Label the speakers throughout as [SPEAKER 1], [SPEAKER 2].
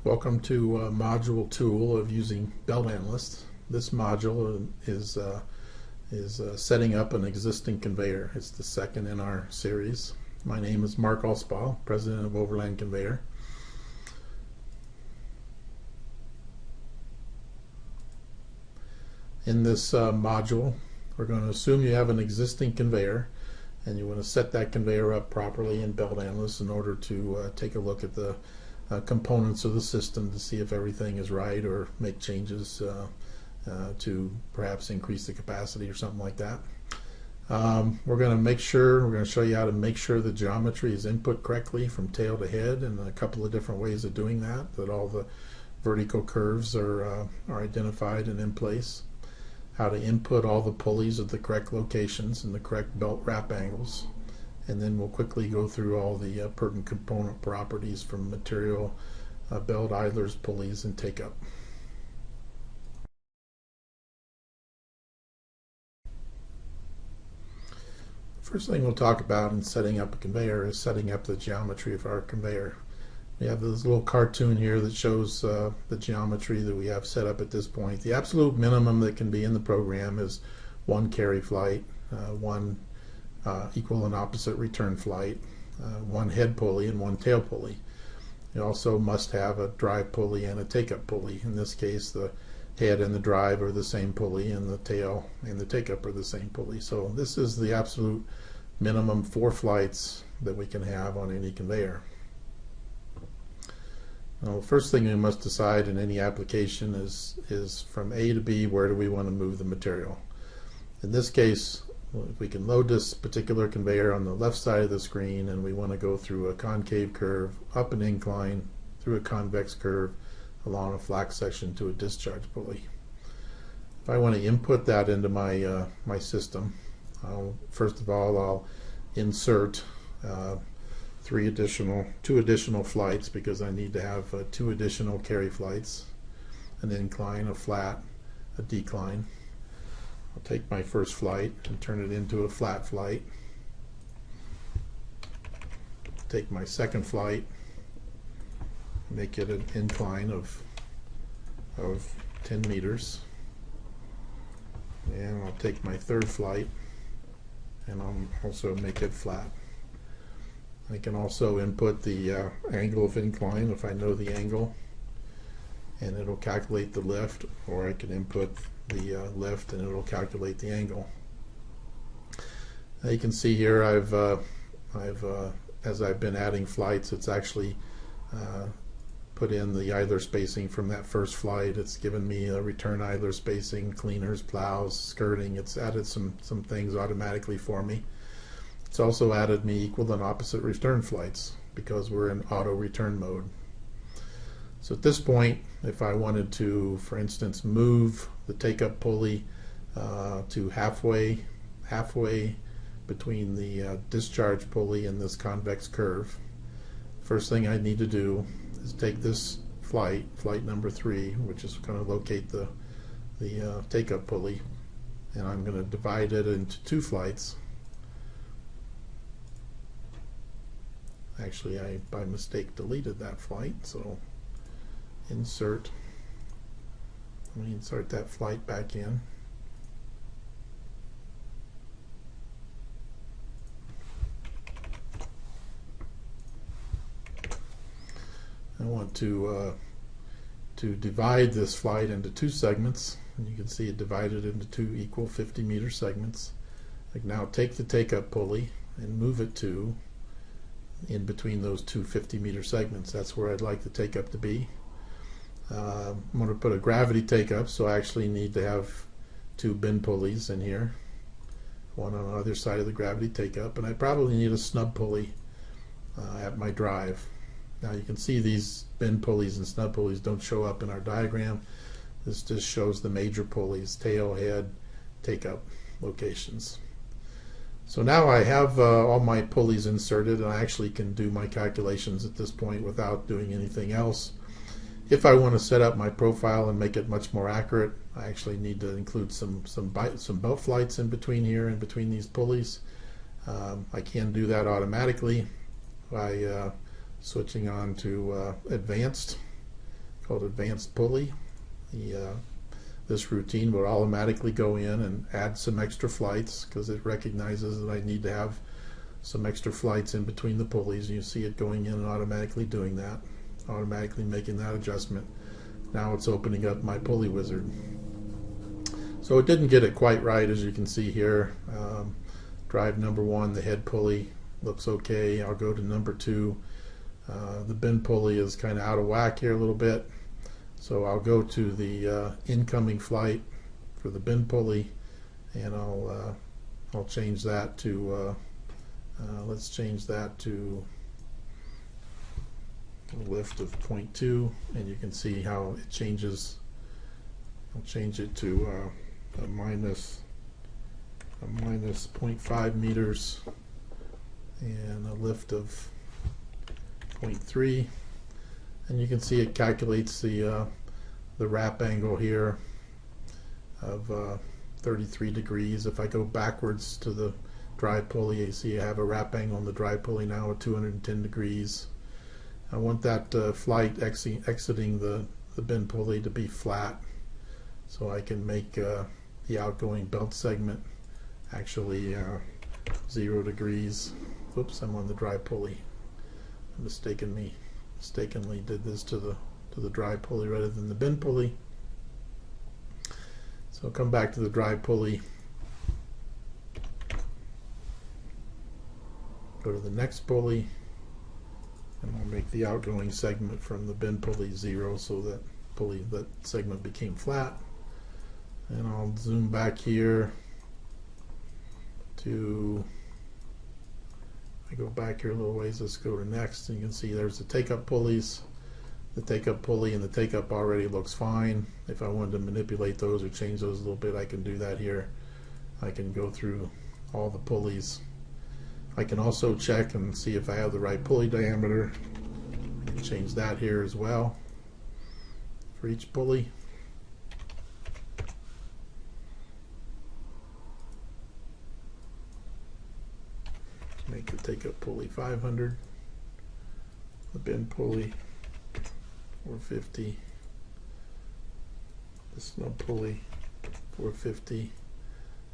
[SPEAKER 1] Welcome to module tool of using Belt Analyst. This module is setting up an existing conveyor. It's the second in our series. My name is Mark Alspaugh, President of Overland Conveyor. In this module, we're going to assume you have an existing conveyor and you want to set that conveyor up properly in Belt Analyst in order to take a look at the components of the system to see if everything is right or make changes to perhaps increase the capacity or something like that. We're going to show you how to make sure the geometry is input correctly from tail to head, and a couple of different ways of doing that all the vertical curves are identified and in place. How to input all the pulleys at the correct locations and the correct belt wrap angles. And then we'll quickly go through all the pertinent component properties from material, belt idlers, pulleys, and take-up. First thing we'll talk about in setting up a conveyor is setting up the geometry of our conveyor. We have this little cartoon here that shows the geometry that we have set up at this point. The absolute minimum that can be in the program is one carry flight, one equal and opposite return flight, one head pulley and one tail pulley. You also must have a drive pulley and a take-up pulley. In this case, the head and the drive are the same pulley, and the tail and the take-up are the same pulley. So this is the absolute minimum 4 flights that we can have on any conveyor. Now, the first thing we must decide in any application is from A to B, where do we want to move the material. In this case, if we can load this particular conveyor on the left side of the screen and we want to go through a concave curve, up an incline, through a convex curve, along a flat section to a discharge pulley. If I want to input that into my my system, first of all I'll insert 2 additional flights, because I need to have 2 additional carry flights, an incline, a flat, a decline. I'll take my first flight and turn it into a flat flight. Take my second flight, make it an incline of 10 meters. And I'll take my third flight and I'll also make it flat. I can also input the angle of incline if I know the angle, and it'll calculate the lift, or I can input the lift and it'll calculate the angle. Now you can see here as I've been adding flights, it's actually put in the idler spacing from that first flight. It's given me a return idler spacing, cleaners, plows, skirting. It's added some things automatically for me. It's also added me equal and opposite return flights because we're in auto return mode. So at this point, if I wanted to, for instance, move the take-up pulley to halfway between the discharge pulley and this convex curve, first thing I need to do is take this flight number 3, which is going to locate the take-up pulley, and I'm going to divide it into 2 flights. Actually, I by mistake deleted that flight, so insert. Let me insert that flight back in. I want to divide this flight into 2 segments, and you can see it divided into 2 equal 50-meter segments. I can now take the take-up pulley and move it to in between those 2 50-meter segments. That's where I'd like the take-up to be. I'm going to put a gravity take-up, so I actually need to have 2 bin pulleys in here, one on either side of the gravity take-up, and I probably need a snub pulley at my drive. Now you can see these bin pulleys and snub pulleys don't show up in our diagram. This just shows the major pulleys, tail, head, take-up locations. So now I have all my pulleys inserted, and I actually can do my calculations at this point without doing anything else. If I want to set up my profile and make it much more accurate, I actually need to include some belt flights in between here, in between these pulleys. I can do that automatically by switching on to advanced, called advanced pulley. This routine will automatically go in and add some extra flights because it recognizes that I need to have some extra flights in between the pulleys. You see it going in and automatically doing that, automatically making that adjustment. Now it's opening up my pulley wizard. So it didn't get it quite right, as you can see here. Drive number 1, the head pulley, looks okay. I'll go to number 2. The bin pulley is kind of out of whack here a little bit. So I'll go to the incoming flight for the bin pulley, and I'll change that to let's change that to a lift of 0.2, and you can see how it changes. I'll change it to a minus 0.5 meters and a lift of 0.3. And you can see it calculates the wrap angle here of 33 degrees. If I go backwards to the drive pulley, you see I have a wrap angle on the drive pulley now at 210 degrees. I want that flight exiting the bin pulley to be flat, so I can make the outgoing belt segment actually 0 degrees. Oops, I'm on the drive pulley. I mistakenly did this to the drive pulley rather than the bin pulley. So I'll come back to the drive pulley, go to the next pulley, and I'll make the outgoing segment from the bin pulley 0, so that segment became flat. And I'll zoom back here to, I go back here a little ways, let's go to next, and you can see there's the take-up pulleys. The take-up pulley and the take-up already looks fine. If I wanted to manipulate those or change those a little bit, I can do that here. I can go through all the pulleys. I can also check and see if I have the right pulley diameter. I can change that here as well for each pulley. Make the take-up pulley 500, the bin pulley 450, the snub pulley 450,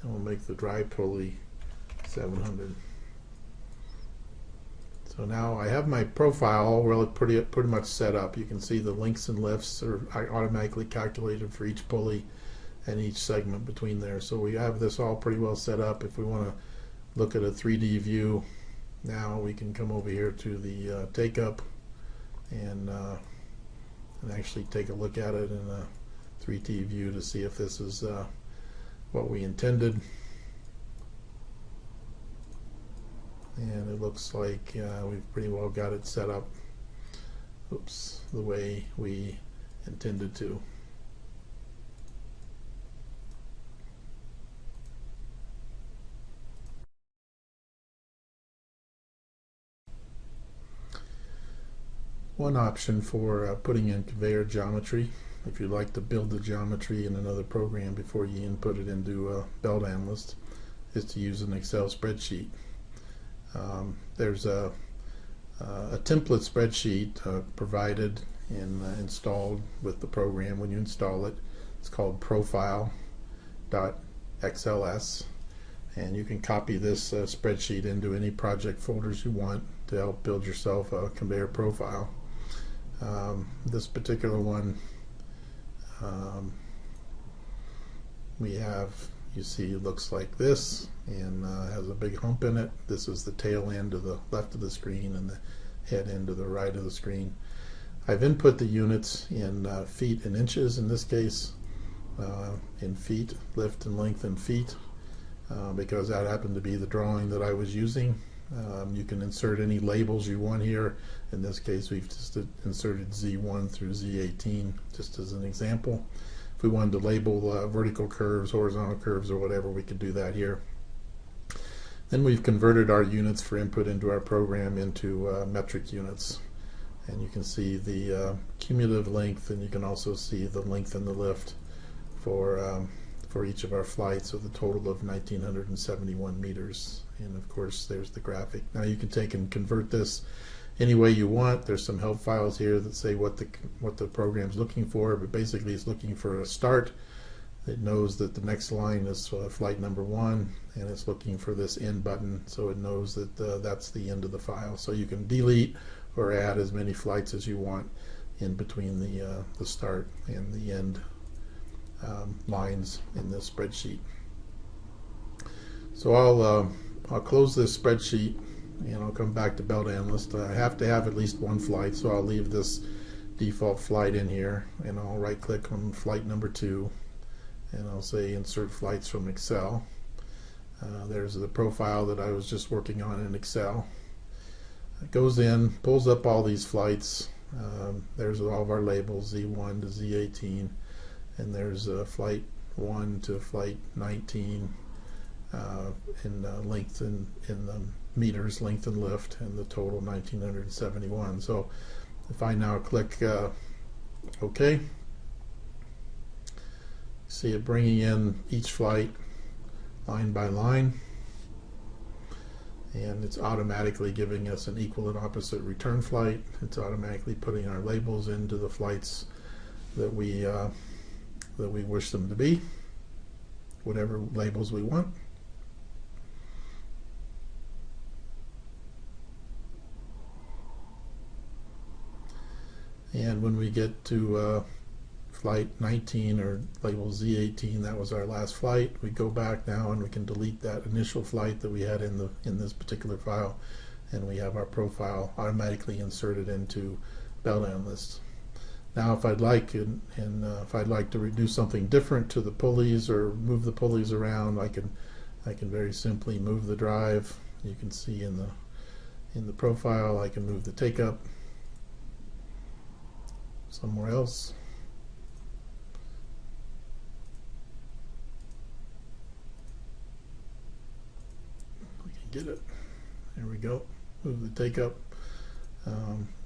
[SPEAKER 1] and we'll make the drive pulley 700. So now I have my profile really pretty much set up. You can see the links and lifts are automatically calculated for each pulley and each segment between there. So we have this all pretty well set up. If we want to look at a 3D view, now we can come over here to the take-up and actually take a look at it in a 3D view to see if this is what we intended. And it looks like we've pretty well got it set up, oops, the way we intended to. One option for putting in conveyor geometry, if you'd like to build the geometry in another program before you input it into a belt analyst, is to use an Excel spreadsheet. There's a template spreadsheet provided and installed with the program when you install it. It's called profile.xls, and you can copy this spreadsheet into any project folders you want to help build yourself a conveyor profile. This particular one we have, you see, it looks like this and has a big hump in it. This is the tail end to the left of the screen and the head end to the right of the screen. I've input the units in feet and inches in this case, in feet, lift and length in feet, because that happened to be the drawing that I was using. You can insert any labels you want here. In this case, we've just inserted Z1 through Z18 just as an example. If we wanted to label vertical curves, horizontal curves, or whatever, we could do that here. Then we've converted our units for input into our program into metric units. And you can see the cumulative length, and you can also see the length and the lift for each of our flights, with a total of 1,971 meters. And of course, there's the graphic. Now you can take and convert this any way you want. There's some help files here that say what the program's looking for, but basically it's looking for a start. It knows that the next line is flight number 1, and it's looking for this end button, so it knows that that's the end of the file. So you can delete or add as many flights as you want in between the start and the end lines in this spreadsheet. So I'll close this spreadsheet and I'll come back to Belt Analyst. I have to have at least one flight, so I'll leave this default flight in here, and I'll right click on flight number 2, and I'll say insert flights from Excel. There's the profile that I was just working on in Excel. It goes in, pulls up all these flights. There's all of our labels, Z1 to Z18, and there's flight 1 to flight 19 in length in the meters, length and lift, and the total 1971. So if I now click OK, see it bringing in each flight line by line, and it's automatically giving us an equal and opposite return flight. It's automatically putting our labels into the flights that we wish them to be, whatever labels we want. And when we get to flight 19, or label Z18, that was our last flight, we go back now and we can delete that initial flight that we had in this particular file, and we have our profile automatically inserted into Belt Analyst. Now if I'd like if I'd like to do something different to the pulleys or move the pulleys around, I can very simply move the drive. You can see in the profile I can move the take up somewhere else. We can get it. There we go. Move the take up.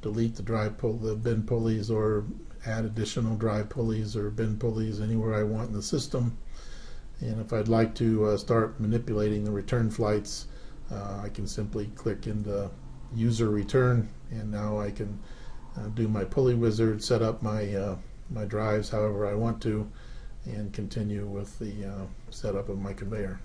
[SPEAKER 1] Delete the the bend pulleys, or add additional drive pulleys or bend pulleys anywhere I want in the system. And if I'd like to start manipulating the return flights, I can simply click into user return, and now I can do my pulley wizard, set up my my drives however I want to, and continue with the setup of my conveyor.